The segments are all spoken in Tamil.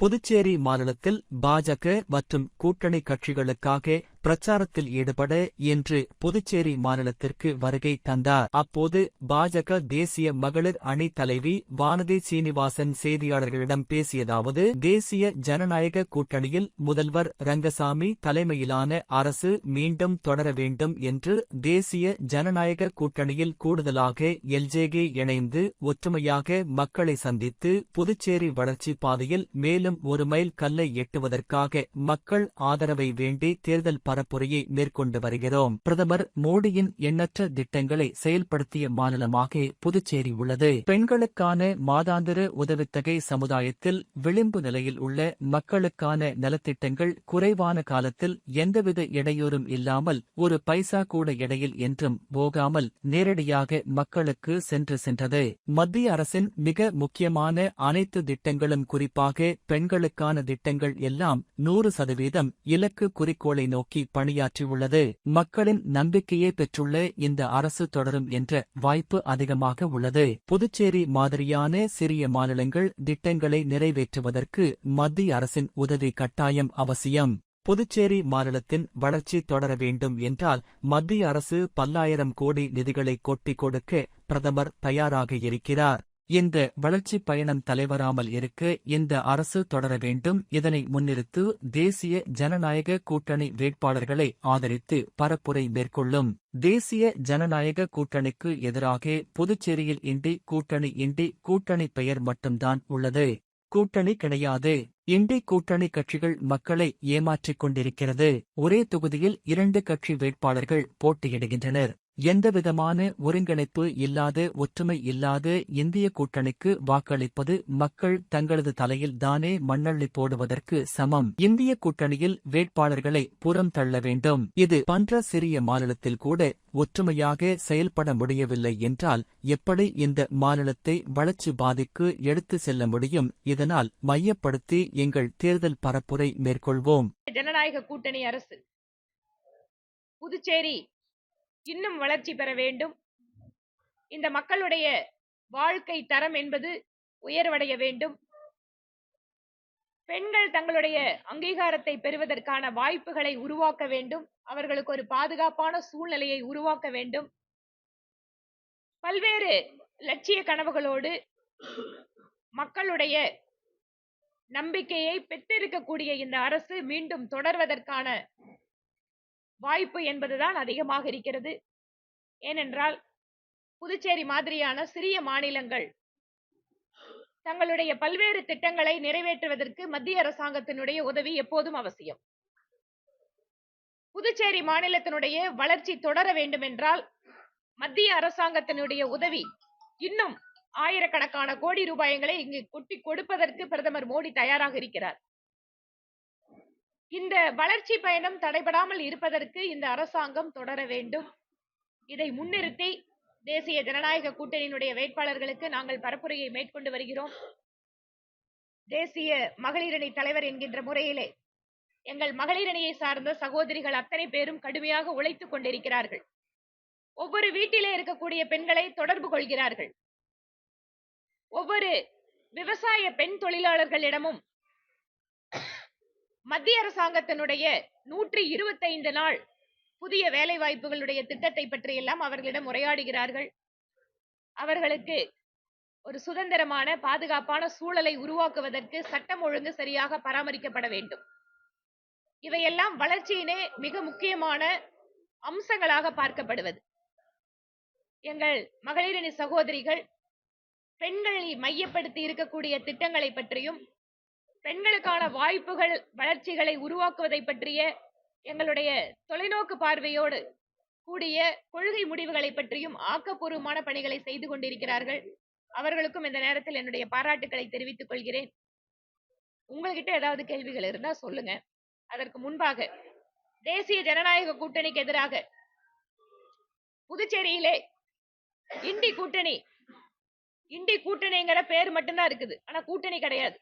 புதுச்சேரி மாநிலத்தில் பாஜக மற்றும் கூட்டணி கட்சிகளுக்காக பிரச்சாரத்தில் ஈடுபட இன்று புதுச்சேரி மாநிலத்திற்கு வருகை தந்தார். அப்போது பாஜக தேசிய மகளிர் அணி தலைவி வானதி சீனிவாசன் செய்தியாளர்களிடம் பேசியதாவது: தேசிய ஜனநாயக கூட்டணியில் முதல்வர் ரங்கசாமி தலைமையிலான அரசு மீண்டும் தொடர வேண்டும் என்று தேசிய ஜனநாயக கூட்டணியில் கூடுதலாக எல்ஜேகே இணைந்து ஒற்றுமையாக மக்களை சந்தித்து புதுச்சேரி வளர்ச்சி பாதையில் மேலும் ஒரு மைல் கல்லை எட்டுவதற்காக மக்கள் ஆதரவை வேண்டி தேர்தல் பரப்புரையை மேற்கொண்டு வருகிறோம். பிரதமர் மோடியின் எண்ணற்ற திட்டங்களை செயல்படுத்திய மாநிலமாக புதுச்சேரி உள்ளது. பெண்களுக்கான மாதாந்திர உதவித்தொகை சமுதாயத்தில் விளிம்பு நிலையில் உள்ள மக்களுக்கான நலத்திட்டங்கள் குறைவான காலத்தில் எந்தவித இடையூறும் இல்லாமல் ஒரு பைசா கூட இடையில் என்றும் போகாமல் நேரடியாக மக்களுக்கு சென்றது. மத்திய அரசின் மிக முக்கியமான அனைத்து திட்டங்களும் குறிப்பாக பெண்களுக்கான திட்டங்கள் எல்லாம் 100% இலக்கு குறிக்கோளை நோக்கி பணியாற்றியுள்ளது. மக்களின் நம்பிக்கையை பெற்றுள்ள இந்த அரசு தொடரும் என்ற வாய்ப்பு அதிகமாக உள்ளது. புதுச்சேரி மாதிரியான சிறிய மாநிலங்கள் திட்டங்களை நிறைவேற்றுவதற்கு மத்திய அரசின் உதவி கட்டாயம் அவசியம். புதுச்சேரி மாநிலத்தின் வளர்ச்சி தொடர வேண்டும் என்றால் மத்திய அரசு பல்லாயிரம் கோடி நிதிகளை கொட்டிக் கொடுக்க பிரதமர் தயாராக இருக்கிறார். இந்த வளர்ச்சி பயணம் தலைவராமல் இருக்க இந்த அரசு தொடர வேண்டும். இதனை முன்னிறுத்து தேசிய ஜனநாயக கூட்டணி வேட்பாளர்களை ஆதரித்து பரப்புரை மேற்கொள்ளும். தேசிய ஜனநாயக கூட்டணிக்கு எதிராக புதுச்சேரியில் இண்டி கூட்டணி பெயர் மட்டும்தான் உள்ளது. கூட்டணி கிடையாது. இண்டி கூட்டணி கட்சிகள் மக்களை ஏமாற்றிக் கொண்டிருக்கிறது. ஒரே தொகுதியில் 2 கட்சி வேட்பாளர்கள் போட்டியிடுகின்றனர். எந்தவிதமான ஒருங்கிணைப்பு இல்லாத, ஒற்றுமை இல்லாத இந்திய கூட்டணிக்கு வாக்களிப்பது மக்கள் தங்களது தலையில் தானே மண்ணள்ளி போடுவதற்கு சமம். இந்திய கூட்டணியில் வேட்பாளர்களை புறம் தள்ள வேண்டும். இது போன்ற சிறிய மாநிலத்தில் கூட ஒற்றுமையாக செயல்பட முடியவில்லை என்றால் எப்படி இந்த மாநிலத்தை வளர்ச்சி பாதைக்கு எடுத்து செல்ல முடியும்? இதனால் மையப்படுத்தி எங்கள் தேர்தல் பரப்புரை மேற்கொள்வோம். ஜனநாயக கூட்டணி அரசு புதுச்சேரி இன்னும் வளர்ச்சி பெற வேண்டும். இந்த மக்களுடைய வாழ்க்கை தரம் என்பது உயர்வடைய வேண்டும். பெண்கள் தங்களுடைய அங்கீகாரத்தை பெறுவதற்கான வாய்ப்புகளை உருவாக்க வேண்டும். அவர்களுக்கு ஒரு பாதுகாப்பான சூழ்நிலையை உருவாக்க வேண்டும். பல்வேறு லட்சிய கனவுகளோடு மக்களுடைய நம்பிக்கையை பெற்றிருக்கக்கூடிய இந்த அரசு மீண்டும் தொடர்வதற்கான வாய்ப்பு என்பதுதான் அதிகமாக இருக்கிறது. ஏனென்றால் புதுச்சேரி மாதிரியான சிறிய மாநிலங்கள் தங்களுடைய பல்வேறு திட்டங்களை நிறைவேற்றுவதற்கு மத்திய அரசாங்கத்தினுடைய உதவி எப்போதும் அவசியம். புதுச்சேரி மாநிலத்தினுடைய வளர்ச்சி தொடர வேண்டும் என்றால் மத்திய அரசாங்கத்தினுடைய உதவி இன்னும் ஆயிரக்கணக்கான கோடி ரூபாய்களை இங்கு கொட்டி கொடுப்பதற்கு பிரதமர் மோடி தயாராக இருக்கிறார். இந்த வளர்ச்சி பயணம் தடைபடாமல் இருப்பதற்கு இந்த அரசாங்கம் தொடர வேண்டும். இதை முன்னிறுத்தி தேசிய ஜனநாயக கூட்டணியினுடைய வேட்பாளர்களுக்கு நாங்கள் பரப்புரையை மேற்கொண்டு வருகிறோம். தேசிய மகளிரணி தலைவர் என்கின்ற முறையிலே எங்கள் மகளிரணியை சார்ந்த சகோதரிகள் அத்தனை பேரும் கடுமையாக உழைத்துக் கொண்டிருக்கிறார்கள். ஒவ்வொரு வீட்டிலே இருக்கக்கூடிய பெண்களை தொடர்பு கொள்கிறார்கள். ஒவ்வொரு விவசாய பெண் தொழிலாளர்களிடமும் மத்திய அரசாங்கத்தினுடைய 125 நாள் புதிய வேலை வாய்ப்புகளுடைய திட்டத்தை பற்றி எல்லாம் அவர்களிடம் உரையாடுகிறார்கள். அவர்களுக்கு ஒரு சுதந்திரமான பாதுகாப்பான சூழலை உருவாக்குவதற்கு சட்டம் ஒழுங்கு சரியாக பராமரிக்கப்பட வேண்டும். இவையெல்லாம் வளர்ச்சியினே மிக முக்கியமான அம்சங்களாக பார்க்கப்படுவது. எங்கள் மகளிரணி சகோதரிகள் பெண்களை மையப்படுத்தி இருக்கக்கூடிய திட்டங்களை பற்றியும் பெண்களுக்கான வாய்ப்புகள் வளர்ச்சிகளை உருவாக்குவதை பற்றிய எங்களுடைய தொலைநோக்கு பார்வையோடு கூடிய கொள்கை முடிவுகளை பற்றியும் ஆக்கப்பூர்வமான பணிகளை செய்து கொண்டிருக்கிறார்கள். அவர்களுக்கும் இந்த நேரத்தில் என்னுடைய பாராட்டுக்களை தெரிவித்துக் கொள்கிறேன். உங்கள்கிட்ட ஏதாவது கேள்விகள் இருந்தா சொல்லுங்க. அதற்கு முன்பாக தேசிய ஜனநாயக கூட்டணிக்கு எதிராக புதுச்சேரியிலே இண்டி கூட்டணிங்கிற பேர் மட்டும்தான் இருக்குது. ஆனா கூட்டணி கிடையாது.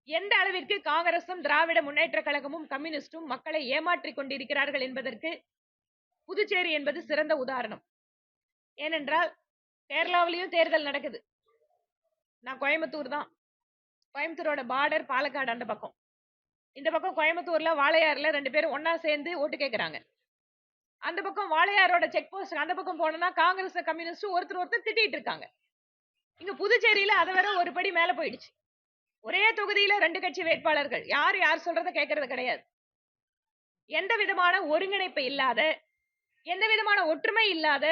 எந்த அளவிற்கு காங்கிரசும் திராவிட முன்னேற்ற கழகமும் கம்யூனிஸ்டும் மக்களை ஏமாற்றிக் கொண்டிருக்கிறார்கள் என்பதற்கு புதுச்சேரி என்பது சிறந்த உதாரணம். ஏனென்றால் கேரளாவிலையும் தேர்தல் நடக்குது. நான் கோயம்புத்தூர் தான். கோயம்புத்தூரோட பார்டர் பாலக்காடு அந்த பக்கம். இந்த பக்கம் கோயம்புத்தூர்ல வாளையாறுல 2 பேரும் ஒண்ணா சேர்ந்து ஓட்டு கேக்குறாங்க. அந்த பக்கம் வாளையாரோட செக் போஸ்ட் அந்த பக்கம் போனோம்னா காங்கிரஸ் கம்யூனிஸ்ட் ஒருத்தர் திட்டிட்டு இருக்காங்க. இங்க புதுச்சேரியில அதை விட ஒரு படி மேல போயிடுச்சு. ஒரே தொகுதியில 2 கட்சி வேட்பாளர்கள். யார் சொல்றத கேட்கறது கிடையாது. எந்த விதமான ஒருங்கிணைப்பு இல்லாத, எந்த விதமான ஒற்றுமை இல்லாத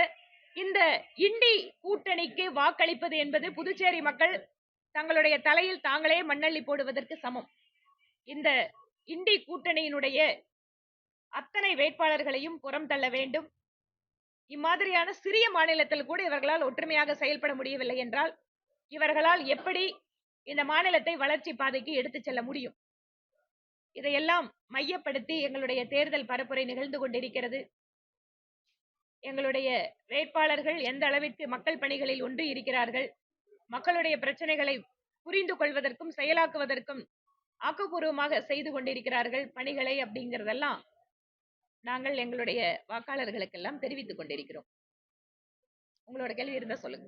இந்த இண்டி கூட்டணிக்கு வாக்களிப்பது என்பது புதுச்சேரி மக்கள் தங்களுடைய தலையில் தாங்களே மண்ணள்ளி போடுவதற்கு சமம். இந்த இண்டி கூட்டணியினுடைய அத்தனை வேட்பாளர்களையும் புறம் தள்ள வேண்டும். இம்மாதிரியான சிறிய மாநிலத்தில் கூட இவர்களால் ஒற்றுமையாக செயல்பட முடியவில்லை என்றால் இவர்களால் எப்படி இந்த மாநிலத்தை வளர்ச்சி பாதைக்கு எடுத்துச் செல்ல முடியும்? இதையெல்லாம் மையப்படுத்தி எங்களுடைய தேர்தல் பரப்புரை நிகழ்ந்து கொண்டிருக்கிறது. எங்களுடைய வேட்பாளர்கள் எந்த அளவிற்கு மக்கள் பணிகளில் ஒன்று இருக்கிறார்கள், மக்களுடைய பிரச்சனைகளை புரிந்து கொள்வதற்கும் செயலாக்குவதற்கும் ஆக்கப்பூர்வமாக செய்து கொண்டிருக்கிறார்கள் பணிகளை அப்படிங்கறதெல்லாம் நாங்கள் எங்களுடைய வாக்காளர்களுக்கெல்லாம் தெரிவித்துக் கொண்டிருக்கிறோம். உங்களோட கேள்வி இருந்தா சொல்லுங்க.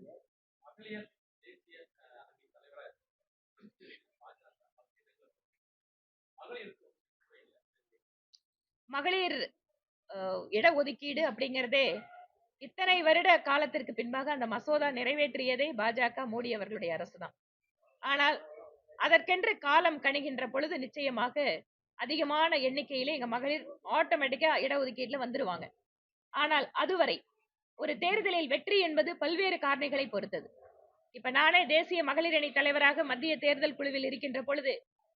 மகளிர் இடஒதுக்கீடு அப்படிங்கறதே இத்தனை வருட காலத்திற்கு பின்பாக அந்த மசோதா நிறைவேற்றியதே பாஜக மோடி அவர்களுடைய அரசுதான். ஆனால் அதற்கென்று காலம் கணிகின்ற பொழுது நிச்சயமாக அதிகமான எண்ணிக்கையிலே எங்க மகளிர் ஆட்டோமேட்டிக்கா இடஒதுக்கீட்டுல வந்துருவாங்க. ஆனால் அதுவரை ஒரு தேர்தலில் வெற்றி என்பது பல்வேறு காரணிகளை பொறுத்தது. இப்ப நானே தேசிய மகளிர் அணி தலைவராக மத்திய தேர்தல் குழுவில் இருக்கின்ற பொழுது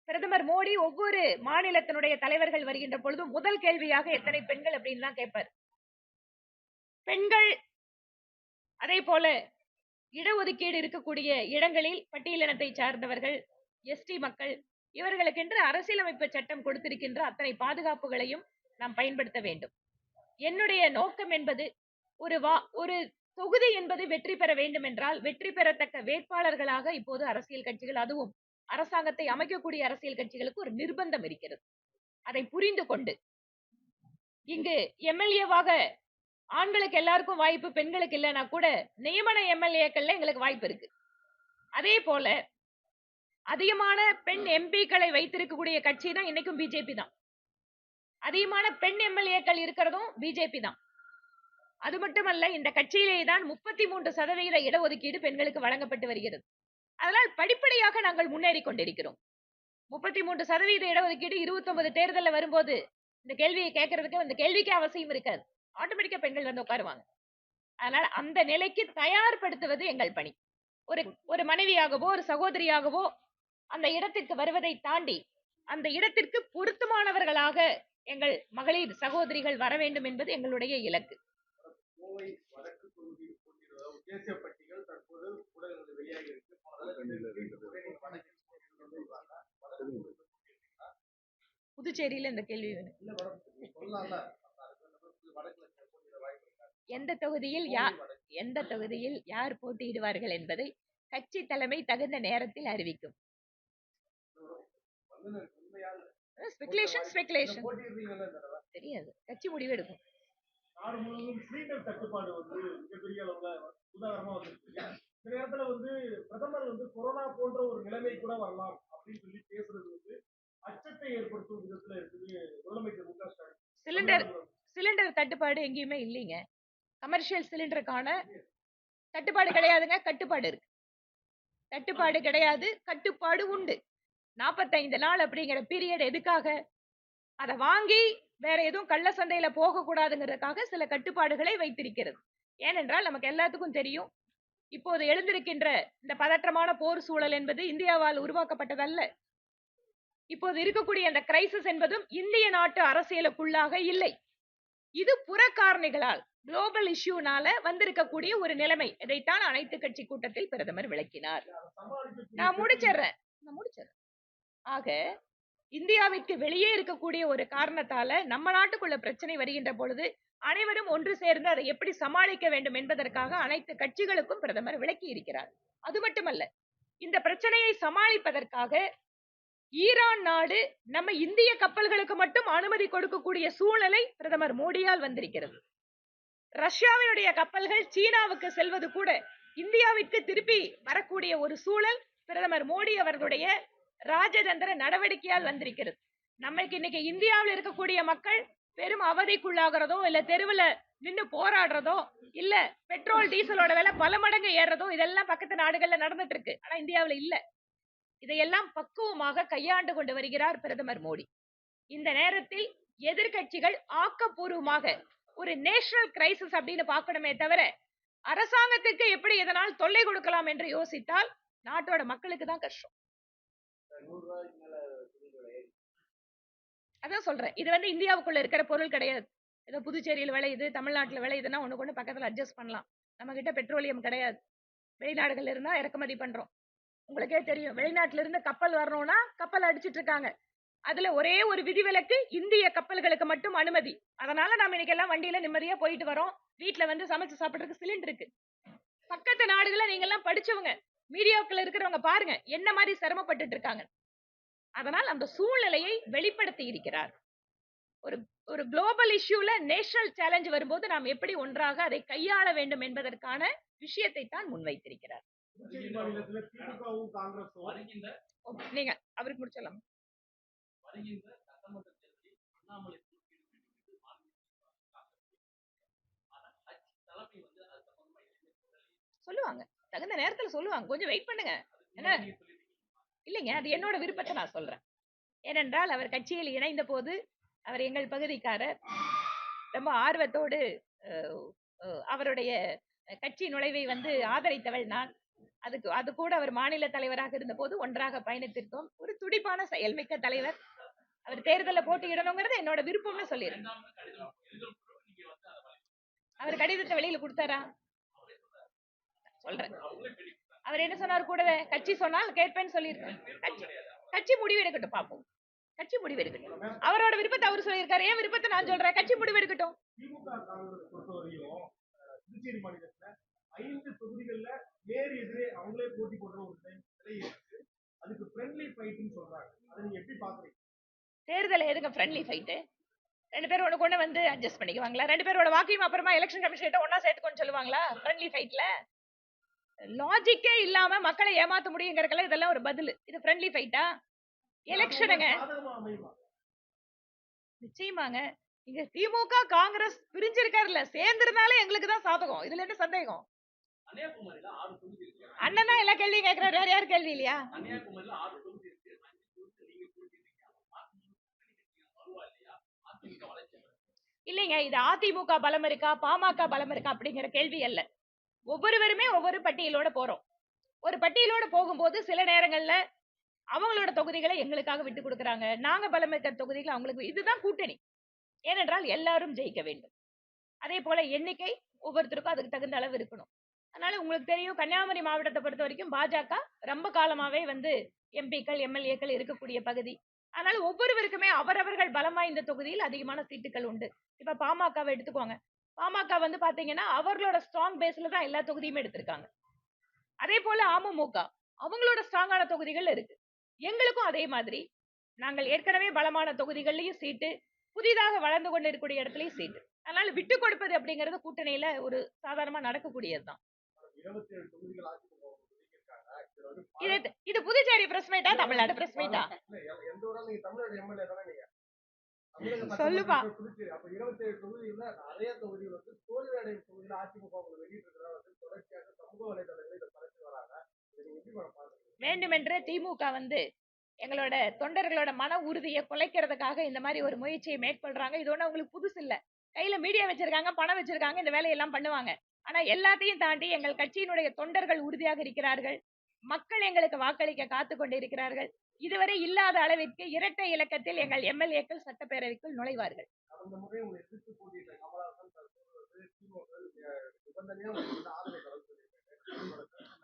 பிரதமர் மோடி ஒவ்வொரு மாநிலத்தினுடைய தலைவர்கள் வருகின்ற பொழுது முதல் கேள்வியாக எத்தனை பெண்கள் அப்படின்னு தான் கேட்பார். பெண்கள் அதே போல இடஒதுக்கீடு இருக்கக்கூடிய இடங்களில் பட்டியலினத்தை சார்ந்தவர்கள், எஸ்டி மக்கள், இவர்களுக்கென்று அரசியலமைப்பு சட்டம் கொடுத்திருக்கின்ற அத்தனை பாதுகாப்புகளையும் நாம் பயன்படுத்த வேண்டும். என்னுடைய நோக்கம் என்பது ஒரு தொகுதி என்பது வெற்றி பெற வேண்டும் என்றால் வெற்றி பெறத்தக்க வேட்பாளர்களாக இப்போது அரசியல் கட்சிகள், அதுவும் அரசாங்கத்தை அமைக்கக்கூடிய அரசியல் கட்சிகளுக்கு ஒரு நிர்பந்தம் இருக்கிறது. அதை புரிந்து கொண்டு இங்கு எம்எல்ஏவாக ஆண்களுக்கு எல்லாருக்கும் வாய்ப்பு, பெண்களுக்கு இல்லைன்னா கூட நியமன எம்எல்ஏக்கள்ல எங்களுக்கு வாய்ப்பு இருக்கு. அதே போல அதிகமான பெண் எம்பிக்களை வைத்திருக்கக்கூடிய கட்சி தான் இன்னைக்கும் பிஜேபி தான். அதிகமான பெண் எம்எல்ஏக்கள் இருக்கிறதும் பிஜேபி தான். அது மட்டுமல்ல, இந்த கட்சியிலே தான் 33% இடஒதுக்கீடு பெண்களுக்கு வழங்கப்பட்டு வருகிறது. அதனால் படிப்படியாக நாங்கள் முன்னேறி கொண்டிருக்கிறோம். 33% இடஒதுக்கீடு 29 தேர்தலில் வரும்போது இந்த கேள்வியை கேட்கறதுக்கு அந்த கேள்விக்கே அவசியம் இருக்காது. ஆட்டோமேட்டிக்கா பெண்கள் வந்து உட்காருவாங்க. அதனால் அந்த நிலைக்கு தயார்படுத்துவது எங்கள் பணி. ஒரு மனைவியாகவோ ஒரு சகோதரியாகவோ அந்த இடத்திற்கு வருவதை தாண்டி அந்த இடத்திற்கு பொருத்தமானவர்களாக எங்கள் மகளிர் சகோதரிகள் வர வேண்டும் என்பது எங்களுடைய இலக்கு. புதுச்சேரியில இந்த கேள்வி எந்த தொகுதியில் யார் போட்டியிடுவார்கள் என்பதை கட்சி தலைமை தகுந்த நேரத்தில் அறிவிக்கும். தெரியாது, கட்சி முடிவு எடுக்கும். இந்த நேரத்துல பிரதமர் கொரோனா போன்ற ஒரு நிலைமை கூட வரலாம் அப்படின்னு சொல்லி பேசுறது அச்சத்தை ஏற்படுத்தும் விதத்துல இருக்குது முதலமைச்சர் மு க ஸ்டாலின். சிலிண்டர் தட்டுப்பாடு எங்கேயுமே இல்லைங்க. கமர்ஷியல் சிலிண்டருக்கான தட்டுப்பாடு கிடையாதுங்க. கட்டுப்பாடு இருக்கு. தட்டுப்பாடு கிடையாது, கட்டுப்பாடு உண்டு. 45 நாள் அப்படிங்கிற பீரியட் எதுக்காக? அதை வாங்கி வேற எதுவும் கள்ள சந்தையில போக கூடாதுங்கிறதுக்காக சில கட்டுப்பாடுகளை வைத்திருக்கிறது. ஏனென்றால் நமக்கு எல்லாத்துக்கும் தெரியும், இப்போது எழுந்திருக்கின்ற இந்த பதற்றமான போர் சூழல் என்பது இந்தியாவால் உருவாக்கப்பட்டதல்ல. இப்போது இருக்கக்கூடிய அந்த கிரைசிஸ் என்பதும் இந்திய நாட்டு அரசியலுக்குள்ளாக இல்லை. இது புற காரணிகளால், குளோபல் இஷ்யூனால வந்திருக்கக்கூடிய ஒரு நிலைமை. இதைத்தான் அனைத்து கட்சி கூட்டத்தில் பிரதமர் விளக்கினார். நான் முடிச்சிடுறேன். ஆக இந்தியாவிற்கு வெளியே இருக்கக்கூடிய ஒரு காரணத்தால நம்ம நாட்டுக்குள்ள பிரச்சனை வருகின்ற பொழுது அனைவரும் ஒன்று சேர்ந்து அதை எப்படி சமாளிக்க வேண்டும் என்பதற்காக அனைத்து கட்சிகளுக்கும் பிரதமர் விளக்கி இருக்கிறார். அது மட்டுமல்ல, இந்த பிரச்சனையை சமாளிப்பதற்காக ஈரான் நாடு நம்ம இந்திய கப்பல்களுக்கு மட்டும் அனுமதி கொடுக்கக்கூடிய சூழலை பிரதமர் மோடியால் வந்திருக்கிறது. ரஷ்யாவினுடைய கப்பல்கள் சீனாவுக்கு செல்வது கூட இந்தியாவிற்கு திருப்பி வரக்கூடிய ஒரு சூழல் பிரதமர் மோடி அவர்களுடைய ராஜதந்திர நடவடிக்கையால் வந்திருக்கிறது. நமக்கு இன்னைக்கு இந்தியாவில் இருக்கக்கூடிய மக்கள் பெரும் அவதிக்குள்ளாகிறதோ இல்ல தெருவுல நின்னு போராடுறதோ இல்ல பெட்ரோல் டீசலோட விலை பல மடங்கு ஏறதோ இதெல்லாம் பக்கத்து நாடுகள்ல நடந்துட்டு இருக்கு. ஆனா இந்தியாவில் இல்ல. இதையெல்லாம் பக்குவமாக கையாண்டு கொண்டு வருகிறார் பிரதமர் மோடி. இந்த நேரத்தில் எதிர்கட்சிகள் ஆக்கப்பூர்வமாக ஒரு நேஷனல் கிரைசிஸ் அப்படின்னு பார்க்கணுமே தவிர அரசாங்கத்துக்கு எப்படி இதனால் தொல்லை கொடுக்கலாம் என்று யோசித்தால் நாட்டோட மக்களுக்கு தான் கஷ்டம். அதான் சொல்றேன், இது இந்தியாவுக்குள்ள இருக்கிற பொருள் கிடையாது. ஏதோ புதுச்சேரியில் விளையுது, தமிழ்நாட்டில் விளையுதுன்னா ஒண்ணு கொண்டு பக்கத்துல அட்ஜஸ்ட் பண்ணலாம். நம்ம கிட்ட பெட்ரோலியம் கிடையாது. வெளிநாடுகள்ல இருந்தா இறக்குமதி பண்றோம். உங்களுக்கே தெரியும், வெளிநாட்டுல இருந்து கப்பல் வரணும்னா கப்பல் அடிச்சிட்டு இருக்காங்க. அதுல ஒரே ஒரு விதிவிலக்கு, இந்திய கப்பல்களுக்கு மட்டும் அனுமதி. அதனால நாம இன்னைக்கு எல்லாம் வண்டியில நிம்மதியா போயிட்டு வரோம். வீட்டுல சமைச்சு சாப்பிடுறதுக்கு சிலிண்டர் இருக்கு. பக்கத்து நாடுகளை நீங்க எல்லாம் படிச்சவங்க, மீடியாக்கள் இருக்கிறவங்க பாருங்க என்ன மாதிரி சிரமப்பட்டு இருக்காங்க. அதனால் அந்த சூழ்நிலையை வெளிப்படுத்தி இருக்கிறார். ஒரு குளோபல் இஷ்யூல நேஷனல் சேலஞ்ச் வரும்போது நாம் எப்படி ஒன்றாக அதை கையாள வேண்டும் என்பதற்கான விஷயத்தை தான் முன்வைத்திருக்கிறார். நீங்க அவருக்கு முடிச்சலாம். சொல்லுவாங்க, தகுந்த நேரத்துல சொல்லுவாங்க. கொஞ்சம் வெயிட் பண்ணுங்க. என்ன இல்லைங்க, அது என்னோட விருப்பத்தை நான் சொல்றேன். ஏனென்றால் அவர் கட்சியில் இணைந்த போது அவர் எங்கள் பகுதிக்காரர். ரொம்ப ஆர்வத்தோடு அவருடைய கட்சி நுழைவை ஆதரித்தவள் நான். அது கூட அவர் மாநில தலைவராக இருந்த போது ஒன்றாக பயணித்திருக்கோம். ஒரு துடிப்பான செயல்மிக்க தலைவர். அவர் தேர்தலில் போட்டியிடணுங்கிறது என்னோட விருப்பம்னு சொல்லியிருக்கேன். அவர் கடிதத்தை வெளியில கொடுத்தாரா? சொல்றேன். அவர் என்ன சொன்னார் கூடவே, கட்சி சொன்னால் கேட்பேன்னு சொல்லியிருக்கேன். கட்சி முடிவு எடுக்கட்டும், பார்ப்போம். கட்சி முடிவு எடுக்கட்டும். அவரோட விருப்பத்தை அவர் சொல்லியிருக்காரு, ஏன் விருப்பத்தை நான் சொல்றேன். கட்சி முடிவு எடுக்கட்டும். திமுக காங்கிரஸ் பொறுத்தவரையும் புதுச்சேரி மாநிலத்துல 5 தொகுதிகள்ல நேர் எதிரே அவங்களே போட்டி போடுற ஒரு நிலை இருக்கு. அதுக்கு ஃப்ரெண்ட்லி ஃபைட்னு சொல்றாங்க. அதை நீங்க எப்படி பாக்குறீங்க? தேர்தல் எதுங்க ஃப்ரெண்ட்லி ஃபைட்? 2 பேரும் ஒண்ணு கொண்டு அட்ஜஸ்ட் பண்ணிக்குவாங்களா? 2 பேரோட வாக்கையும் அப்புறமா எலெக்ஷன் கமிஷன் ஒண்ணா சேர்த்துக்கொண்டு சொல்லுவாங்களா ஃப்ரெண்ட்லி ஃபைட்ல? லாஜிக்கே இல்லாம மக்களை ஏமாத்த முடியுங்கிறதுல இதெல்லாம் ஒரு பதில். இது ஃப்ரெண்ட்லி ஃபைட்டா? எலெக்ஷனுங்க. நிச்சயமாங்க. இங்க திமுக காங்கிரஸ் பிரிஞ்சிருக்காருல்ல, சேர்ந்திருந்தாலே எங்களுக்கு தான் சாதகம். இதுல என்ன சந்தேகம்? அண்ணன் தான் எல்லா கேள்வியும் கேட்கிறாரு, வேற யாரும் கேள்வி இல்லையா? இல்லைங்க, இது அதிமுக பலம் இருக்கா பாமக பலம் இருக்கா அப்படிங்கிற கேள்வி அல்ல. ஒவ்வொருவருமே ஒவ்வொரு பட்டியலோட போறோம். ஒரு பட்டியலோட போகும்போது சில நேரங்கள்ல அவங்களோட தொகுதிகளை எங்களுக்காக விட்டு கொடுக்கறாங்க, நாங்க பலம் இருக்கிற தொகுதிகளை அவங்களுக்கு. இதுதான் கூட்டணி. ஏனென்றால் எல்லாரும் ஜெயிக்க வேண்டும். அதே போல எண்ணிக்கை ஒவ்வொருத்தருக்கும் அதுக்கு தகுந்த அளவு இருக்கணும். அதனால உங்களுக்கு தெரியும், கன்னியாகுமரி மாவட்டத்தை பொறுத்த வரைக்கும் பாஜக ரொம்ப காலமாவே எம்பிக்கள் எம்எல்ஏக்கள் இருக்கக்கூடிய பகுதி. அதனால ஒவ்வொருவருக்குமே அவரவர்கள் பலம் வாய்ந்த தொகுதியில் அதிகமான சீட்டுகள் உண்டு. இப்ப பாமகவை எடுத்துக்கோங்க. பாமக பாத்தீங்கன்னா அவர்களோட ஸ்ட்ராங் பேஸ்ல தான் எல்லா தொகுதியுமே எடுத்திருக்காங்க. அதே போல அமமுக அவங்களோட ஸ்ட்ராங்கான தொகுதிகள் இருக்கு. எங்களுக்கும் அதே மாதிரி நாங்கள் ஏற்கனவே பலமான தொகுதிகள்லயும் சீட்டு, புதிதாக வளர்ந்து கொண்டு இருக்கக்கூடிய இடத்துலயும் சீட்டு. அதனால விட்டு கொடுப்பது அப்படிங்கிறது கூட்டணியில ஒரு சாதாரணமா நடக்கக்கூடியதுதான். இது புதுச்சேரி பிரஸ் மீட்டா தமிழ்நாடு பிரஸ் மீட்டா? சொல்லுப்பா. அப்ப 27 தொகுதியில நிறைய தொகுதி தோல்வி அடையும் தொகுதியில அதிமுக வெளியிட்டிருக்கிறதா தொடர்ச்சியாக சமூக வலைதளங்களில் இதை பரப்பி வராங்க. வேண்டுமென்றே திமுக எங்களோட தொண்டர்களோட மன உறுதியை குலைக்கிறதுக்காக இந்த மாதிரி ஒரு முயற்சியை மேற்கொள்றாங்க. இது ஒண்ணு அவங்களுக்கு புதுசு இல்ல. கையில மீடியா வச்சிருக்காங்க, பணம் வச்சிருக்காங்க, இந்த வேலையெல்லாம் பண்ணுவாங்க. ஆனா எல்லாத்தையும் தாண்டி எங்கள் கட்சியினுடைய தொண்டர்கள் உறுதியாக இருக்கிறார்கள். மக்கள் எங்களுக்கு வாக்களிக்க காத்து கொண்டு இருக்கிறார்கள். இதுவரை இல்லாத அளவிற்கு இரட்டை இலக்கத்தில் எங்கள் எம்எல்ஏக்கள் சட்டப்பேரவைக்குள் நுழைவார்கள்.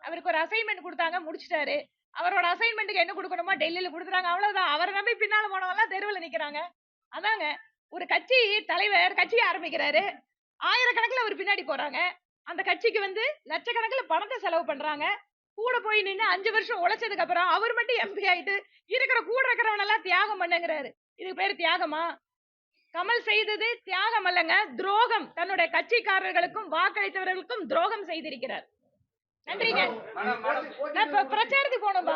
அவருக்கு ஒரு அசைன்மெண்ட் கொடுத்தாங்க, முடிச்சிட்டாரு. அவரோட அசைன்மெண்ட்டுக்கு என்ன கொடுக்கணுமோ டெல்லியில கொடுத்துறாங்க, அவ்வளவுதான். அவரை நம்பி பின்னால போனவங்க தெருவில் நிக்கிறாங்க. அதாங்க ஒரு கட்சி தலைவர் கட்சி ஆரம்பிக்கிறாரு, ஆயிரக்கணக்கில் அவர் பின்னாடி போறாங்க. அந்த கட்சிக்கு லட்சக்கணக்கில் பணத்தை செலவு பண்றாங்க. கூட போய் நின்று 5 வருஷம் உழைச்சதுக்கு அப்புறம் அவர் மட்டும் எம்பி ஆயிட்டு இருக்கிற கூட இருக்கிறவனெல்லாம் தியாகம் பண்ணுங்கிறாரு. இதுக்கு பேரு தியாகமா? கமல் செய்தது தியாகம் அல்லங்க, துரோகம். தன்னுடைய கட்சிக்காரர்களுக்கும் வாக்களித்தவர்களுக்கும் துரோகம் செய்திருக்கிறார். நன்றிங்க. நான் இப்ப பிரச்சாரத்துக்கு போனோம்பா.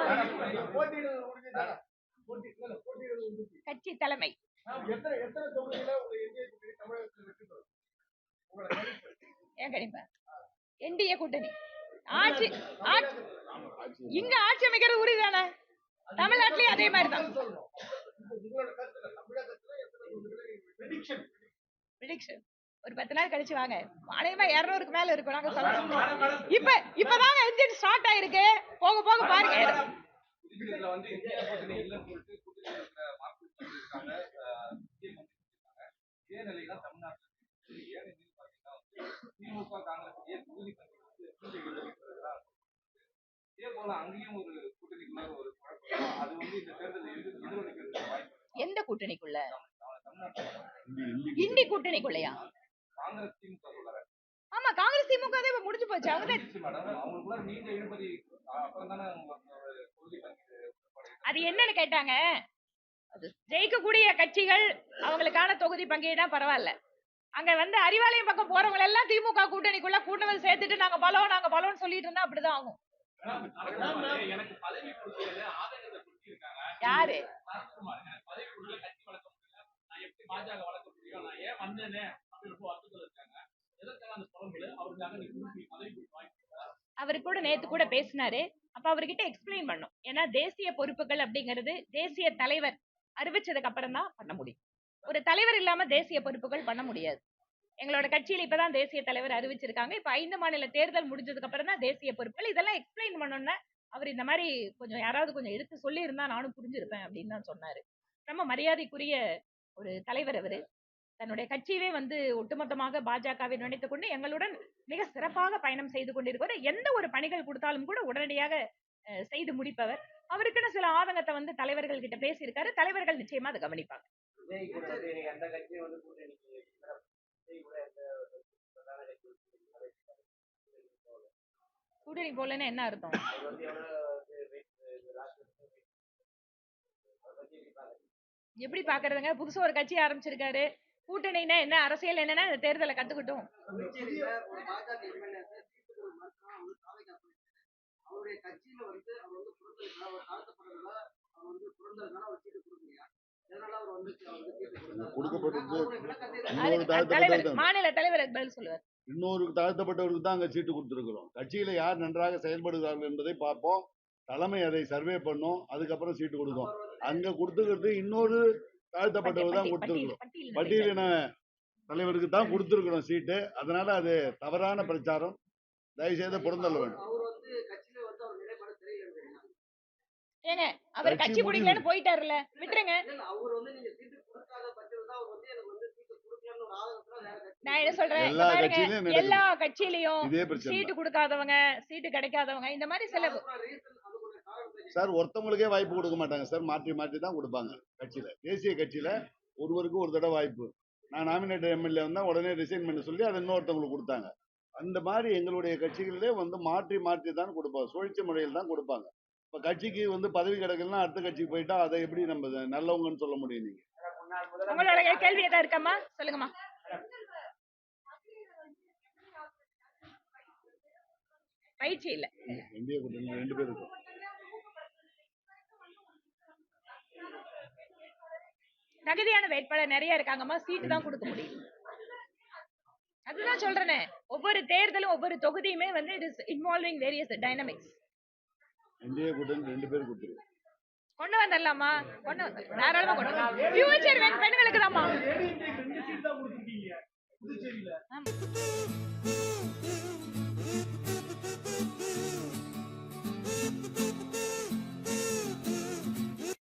கட்சி தலைமை எத்தனை தொகுதியில உங்க என்டிஏ கூட்டணி தமிழகத்தில் வெற்றி பெறும்? உங்களோட கணிப்பு. ஏன் கணிப்பேன் என்டிஏ கூட்டணி ஆட்சி இங்க ஆட்சி அமைக்கிறது உறுதிதானே. தமிழ்நாட்டிலயும் அதே மாதிரிதான். சொல்லணும். உங்களோட கருத்துல தமிழகத்துல எத்தனை தொகுதியில prediction? Prediction. ஒரு 10 நாள் கழிச்சு வாங்க. அநேகமா 200க்கு மேல இருக்கும். நாங்க சொல்லலாம். இப்பதாங்க இன்ஜின் ஸ்டார்ட் ஆயிருக்கு. போக போக பாருங்க. இதுல வந்து இந்தியா கூட்டணி இல்லைன்னு சொல்லிட்டு கூட்டணியில் இருக்கிற மார்க்சிஸ்ட் இருக்காங்க, முஸ்லீம் இருக்காங்க. இதே நிலையில தமிழ்நாட்டில் ஏன் என்னன்னு பாத்தீங்கன்னா திமுக காங்கிரஸ் கூட்டணி இதே போல அங்கேயும் ஒரு கூட்டணிக்குள்ள ஒரு குழப்பம். அது வந்து இந்த தேர்தலில் எதிரொலிக்கிறதுக்கு வாய்ப்பு. எந்த கூட்டணிக்குள்ள? தமிழ்நாட்டில் இந்தி கூட்டணிக்குள்ளயா? காங்கிரஸ் திமுக சொல்றாங்க. ஆமா, காங்கிரஸ் திமுக தான் இப்ப முடிஞ்சு போச்சு. அவங்க மேடம் அவங்களுக்குள்ள நீண்ட இழுபறி அப்புறம் தானே அது என்னன்னு கேட்டாங்க. ஜெயிக்கக்கூடிய கட்சிகள் அவங்களுக்கான தொகுதி பங்கீடுனா பரவாயில்ல. அங்க வந்து அறிவாலயம் பக்கம் போறவங்க எல்லாம் திமுக கூட்டணிக்குள்ள கூட்டணி சேர்த்துட்டு நாங்க பலம்னு சொல்லிட்டு இருந்தா அப்படிதான் ஆகும். எனக்கு பதவி கொடுத்தது ஆதங்கத்தை கொடுத்திருக்காங்க. யாரு? எனக்கு பதவி கொடுக்கல, கட்சி வளர்க்க முடியல, நான் எப்படி பாஜக வளர்க்க முடியும், நான் ஏன் வந்தேன்னு அப்படின்னு அர்த்தத்தில் இருக்காங்க. எதற்காக அந்த புலம்புல அவருக்காக நீங்க பதவி கொடுத்து வாய்ப்பு? அவரு கூட நேத்து கூட பேசினாரு. அப்ப அவர்கிட்ட எக்ஸ்பிளைன் பண்ணும். ஏன்னா தேசிய பொறுப்புகள் அப்படிங்கிறது தேசிய தலைவர் அறிவிச்சதுக்கு அப்புறம் தான் பண்ண முடியும். ஒரு தலைவர் இல்லாம தேசிய பொறுப்புகள் பண்ண முடியாது. எங்களோட கட்சியில இப்பதான் தேசிய தலைவர் அறிவிச்சிருக்காங்க. இப்ப 5 மாநில தேர்தல் முடிஞ்சதுக்கு அப்புறம் தான் தேசிய பொறுப்புகள். இதெல்லாம் எக்ஸ்பிளைன் பண்ணோம்னா அவர் இந்த மாதிரி கொஞ்சம் யாராவது கொஞ்சம் எடுத்து சொல்லி இருந்தா நானும் புரிஞ்சிருப்பேன் அப்படின்னு தான் சொன்னாரு. ரொம்ப மரியாதைக்குரிய ஒரு தலைவர் அவரு. தன்னுடைய கட்சியவே வந்து ஒட்டுமொத்தமாக பாஜகவை நினைத்துக் கொண்டு எங்களுடன் மிக சிறப்பாக பயணம் செய்து கொண்டிருக்கிறார். எந்த ஒரு பணிகள் கொடுத்தாலும் கூட உடனடியாக செய்து முடிப்பவர். அவருக்குன்னு சில ஆதங்கத்தை வந்து தலைவர்கள் கிட்ட பேசியிருக்காரு. தலைவர்கள் நிச்சயமா அதை கவனிப்பாங்க. கூட்டணி போலன்னு என்ன அர்த்தம்? எப்படி பாக்குறதுங்க? புதுசா ஒரு கட்சி ஆரம்பிச்சிருக்காரு. கூட்டணினா என்ன, அரசியல் என்னன்னா இந்த தேர்தலை கத்துக்கிட்டோம். மாநில தலைவர் பதில் சொல்லுவார். இன்னொரு தாழ்த்தப்பட்டவருக்கு தான் அங்க சீட்டு கொடுத்திருக்கிறோம். கட்சியில யார் நன்றாக செயல்படுகிறார்கள் என்பதை பார்ப்போம். தலைமை அதை சர்வே பண்ணும், அதுக்கப்புறம் சீட்டு கொடுக்கும். அங்க கொடுத்துக்கிறது இன்னொரு தாழ்த்தப்பட்டவர் தான் கொடுத்திருக்கிறோம். பட்டியலின தலைவருக்கு தான் கொடுத்திருக்கிறோம் சீட்டு. அதனால அது தவறான பிரச்சாரம். தயவு செய்து புறந்தள்ள வேண்டும். ஏங்க அவர் கட்சி பிடிக்கலன்னு போயிட்டாருல, விட்டுருங்க. நான் என்ன சொல்றேன், எல்லா கட்சியிலயும் சீட்டு கொடுக்காதவங்க, சீட்டு கிடைக்காதவங்க, இந்த மாதிரி சில சார் ஒருத்தவங்களுக்கே வாய்ப்பு கொடுக்க மாட்டாங்க சார். மாற்றி மாற்றி தான் கொடுப்பாங்க. கட்சியில தேசிய கட்சியில ஒருவருக்கு ஒரு தடவை வாய்ப்பு. நான் நாமினேட்டட் எம்எல்ஏ வந்தா உடனே ரிசைன் பண்ண சொல்லி அதை இன்னொருத்தவங்களுக்கு கொடுத்தாங்க. அந்த மாதிரி எங்களுடைய கட்சிகளிலே வந்து மாற்றி மாற்றி தான் கொடுப்பாங்க. சுழற்சி முறையில் தான் கொடுப்பாங்க. இப்ப கட்சிக்கு வந்து பதவி கிடைக்கலன்னா அடுத்த கட்சிக்கு போயிட்டா அதை எப்படி நம்ம நல்லவங்கன்னு சொல்ல முடியும்? நீங்க உங்களோட கேள்வி ஏதா இருக்கம்மா, சொல்லுங்கம்மா. பயிற்சி இல்ல. இந்திய கூட்டணி 2 பேர் இருக்கும். தகுதியான வேட்பாளர் நிறைய இருக்காங்கம்மா, சீட்டு தான் கொடுக்க முடியும். அதுதான் சொல்றேனே, ஒவ்வொரு தேர்தலும் ஒவ்வொரு தொகுதியுமே வந்து it is involving various dynamics. இந்திய கூட்டணி 2 பேர் கொடுத்துருவோம். கொண்டு வந்துடலாமா? கொண்டு வந்து தாராளமா கொண்டு வரலாம். ஃபியூச்சர் பெண்களுக்கு தான்மா. ADMK 2 சீட் தான் கொடுத்திருக்கீங்க புதுச்சேரியில.